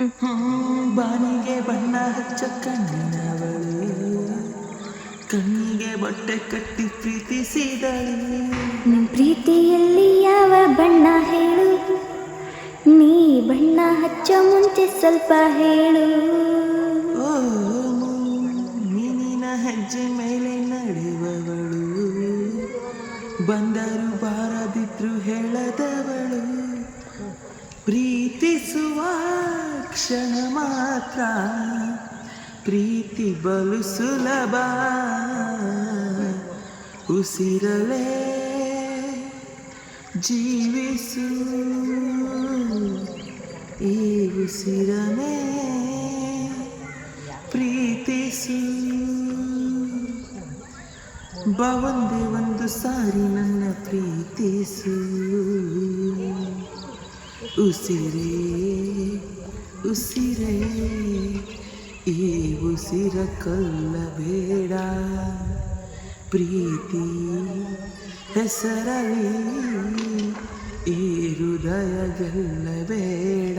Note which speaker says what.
Speaker 1: ಬಾನಿಗೆ ಬಣ್ಣ ಹಚ್ಚ ಕಣ್ಣಿನವಳು, ಕಣ್ಣಿಗೆ ಬಟ್ಟೆ ಕಟ್ಟಿ ಪ್ರೀತಿಸಿದಳು.
Speaker 2: ನಿನ್ ಪ್ರೀತಿಯಲ್ಲಿ ಯಾವ ಬಣ್ಣ ಹೇಳು, ನೀ ಬಣ್ಣ ಹಚ್ಚೋ ಮುಂಚೆ ಸ್ವಲ್ಪ ಹೇಳು.
Speaker 1: ಓ ನೀನಿನ ಹೆಜ್ಜೆ ಮೇಲೆ ನಡೆಯುವವಳು, ಬಂದರು ಬಾರದಿದ್ರು ಹೇಳದವಳು. ಪ್ರೀತಿಸುವ ಕ್ಷಣ ಮಾತ್ರ ಪ್ರೀತಿ ಬಲು ಸುಲಭ, ಉಸಿರಲೇ ಜೀವಿಸು ಈ ಉಸಿರನೇ ಪ್ರೀತಿಸು. ಒಂದೇ ಒಂದು ಸಾರಿ ನನ್ನ ಪ್ರೀತಿಸು, ಉಸಿರೇ ಉಸಿರೇ ಈ ಉಸಿರ ಕೊಲ್ಲಬೇಡ. ಪ್ರೀತಿ ಹೆಸರಲಿ ಈ ಹೃದಯ ಗೆಲ್ಲಬೇಡ.